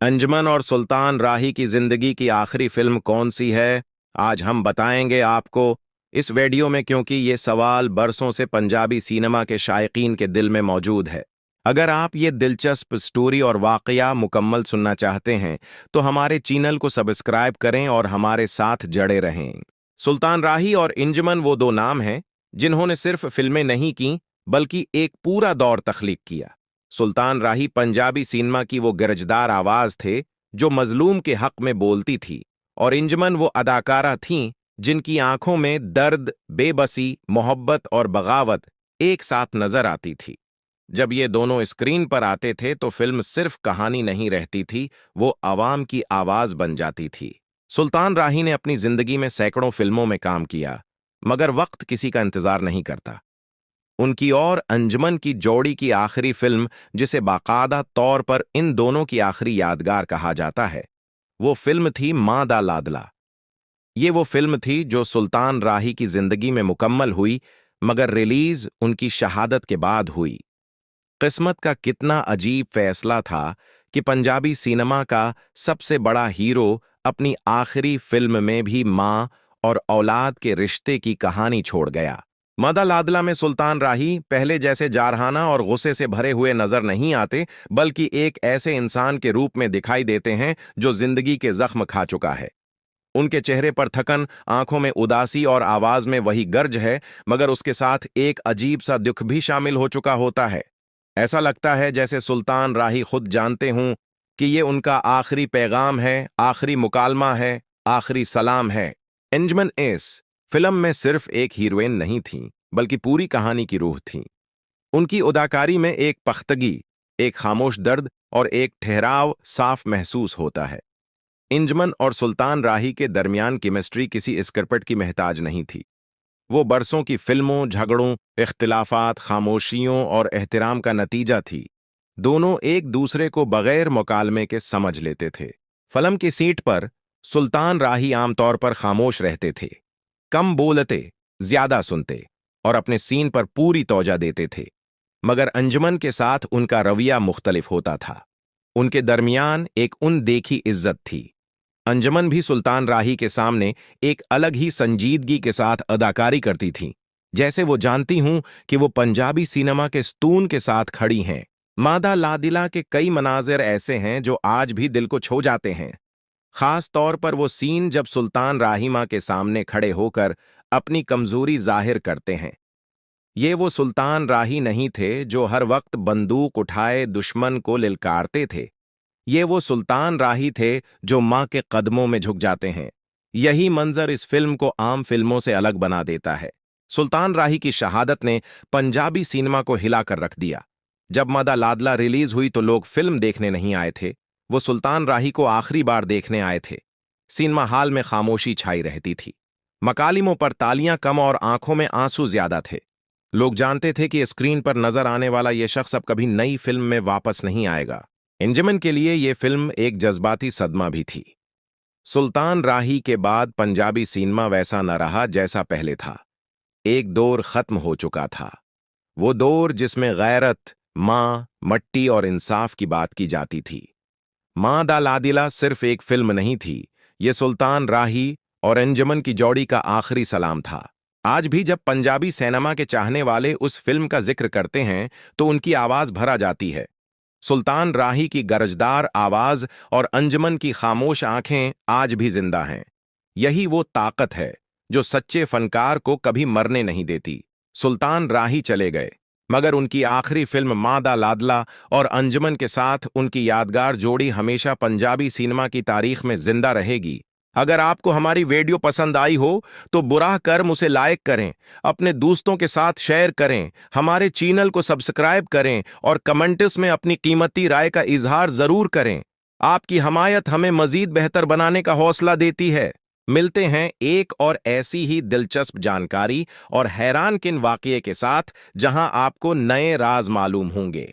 अंजुमन और सुल्तान राही की जिंदगी की आखिरी फिल्म कौन सी है? आज हम बताएंगे आपको इस वीडियो में, क्योंकि ये सवाल बरसों से पंजाबी सिनेमा के शायकीन के दिल में मौजूद है। अगर आप ये दिलचस्प स्टोरी और वाकया मुकम्मल सुनना चाहते हैं तो हमारे चैनल को सब्सक्राइब करें और हमारे साथ जड़े रहें। सुल्तान राही और अंजुमन वो दो नाम हैं जिन्होंने सिर्फ फिल्में नहीं की बल्कि एक पूरा दौर तख्लीक किया। सुल्तान राही पंजाबी सिनेमा की वो गरजदार आवाज थे जो मजलूम के हक में बोलती थी, और अंजुमन वो अदाकारा थीं जिनकी आंखों में दर्द, बेबसी, मोहब्बत और बगावत एक साथ नजर आती थी। जब ये दोनों स्क्रीन पर आते थे तो फिल्म सिर्फ कहानी नहीं रहती थी, वो आवाम की आवाज बन जाती थी। सुल्तान राही ने अपनी जिंदगी में सैकड़ों फिल्मों में काम किया, मगर वक्त किसी का इंतजार नहीं करता। उनकी और अंजुमन की जोड़ी की आखिरी फिल्म, जिसे बाकायदा तौर पर इन दोनों की आखिरी यादगार कहा जाता है, वो फिल्म थी मां दा लाडला। ये वो फिल्म थी जो सुल्तान राही की जिंदगी में मुकम्मल हुई, मगर रिलीज उनकी शहादत के बाद हुई। किस्मत का कितना अजीब फैसला था कि पंजाबी सिनेमा का सबसे बड़ा हीरो अपनी आखिरी फिल्म में भी मां और औलाद के रिश्ते की कहानी छोड़ गया। मादा लाडला में सुल्तान राही पहले जैसे जारहाना और गुस्से से भरे हुए नजर नहीं आते, बल्कि एक ऐसे इंसान के रूप में दिखाई देते हैं जो जिंदगी के जख्म खा चुका है। उनके चेहरे पर थकन, आंखों में उदासी और आवाज में वही गर्ज है, मगर उसके साथ एक अजीब सा दुख भी शामिल हो चुका होता है। ऐसा लगता है जैसे सुल्तान राही खुद जानते हूं कि ये उनका आखिरी पैगाम है, आखिरी मुकालमा है, आखिरी सलाम है। अंजुमन इस फिल्म में सिर्फ एक हीरोइन नहीं थी, बल्कि पूरी कहानी की रूह थी। उनकी अदाकारी में एक पख्तगी, एक खामोश दर्द और एक ठहराव साफ महसूस होता है। अंजुमन और सुल्तान राही के दरमियान केमिस्ट्री किसी स्क्रिप्ट की मोहताज नहीं थी। वो बरसों की फिल्मों, झगड़ों, इख्तिलाफात, खामोशियों और एहतराम का नतीजा थी। दोनों एक दूसरे को बगैर मुकालमे के समझ लेते थे। फिल्म की सीट पर सुल्तान राही आमतौर पर खामोश रहते थे, कम बोलते, ज्यादा सुनते और अपने सीन पर पूरी तवज्जो देते थे। मगर अंजुमन के साथ उनका रवैया मुख्तलिफ होता था। उनके दरमियान एक अनदेखी इज्जत थी। अंजुमन भी सुल्तान राही के सामने एक अलग ही संजीदगी के साथ अदाकारी करती थीं, जैसे वो जानती हूं कि वो पंजाबी सिनेमा के स्तून के साथ खड़ी हैं। मां दा लाडला के कई मनाजिर ऐसे हैं जो आज भी दिल को छू जाते हैं, खास तौर पर वो सीन जब सुल्तान राही मां के सामने खड़े होकर अपनी कमजोरी जाहिर करते हैं। ये वो सुल्तान राही नहीं थे जो हर वक्त बंदूक उठाए दुश्मन को लिलकारते थे। ये वो सुल्तान राही थे जो मां के कदमों में झुक जाते हैं। यही मंजर इस फिल्म को आम फिल्मों से अलग बना देता है। सुल्तान राही की शहादत ने पंजाबी सिनेमा को हिलाकर रख दिया। जब मां दा लाडला रिलीज हुई तो लोग फिल्म देखने नहीं आए थे, वो सुल्तान राही को आखिरी बार देखने आए थे। सिनेमा हॉल में खामोशी छाई रहती थी, मकालिमों पर तालियां कम और आंखों में आंसू ज्यादा थे। लोग जानते थे कि स्क्रीन पर नजर आने वाला यह शख्स अब कभी नई फिल्म में वापस नहीं आएगा। अंजुमन के लिए यह फिल्म एक जज्बाती सदमा भी थी। सुल्तान राही के बाद पंजाबी सिनेमा वैसा न रहा जैसा पहले था। एक दौर खत्म हो चुका था, वो दौर जिसमें गैरत, मां, मट्टी और इंसाफ की बात की जाती थी। मां दा लाडला सिर्फ एक फिल्म नहीं थी, ये सुल्तान राही और अंजुमन की जोड़ी का आखिरी सलाम था। आज भी जब पंजाबी सिनेमा के चाहने वाले उस फिल्म का जिक्र करते हैं तो उनकी आवाज भरा जाती है। सुल्तान राही की गरजदार आवाज और अंजुमन की खामोश आंखें आज भी जिंदा हैं। यही वो ताकत है जो सच्चे फनकार को कभी मरने नहीं देती। सुल्तान राही चले गए, मगर उनकी आखिरी फिल्म मां दा लाडला और अंजुमन के साथ उनकी यादगार जोड़ी हमेशा पंजाबी सिनेमा की तारीख में जिंदा रहेगी। अगर आपको हमारी वीडियो पसंद आई हो तो बुराह कर्म उसे लाइक करें, अपने दोस्तों के साथ शेयर करें, हमारे चैनल को सब्सक्राइब करें और कमेंट्स में अपनी कीमती राय का इजहार जरूर करें। आपकी हमायत हमें मजीद बेहतर बनाने का हौसला देती है। मिलते हैं एक और ऐसी ही दिलचस्प जानकारी और हैरानकिन वाकये के साथ, जहां आपको नए राज मालूम होंगे।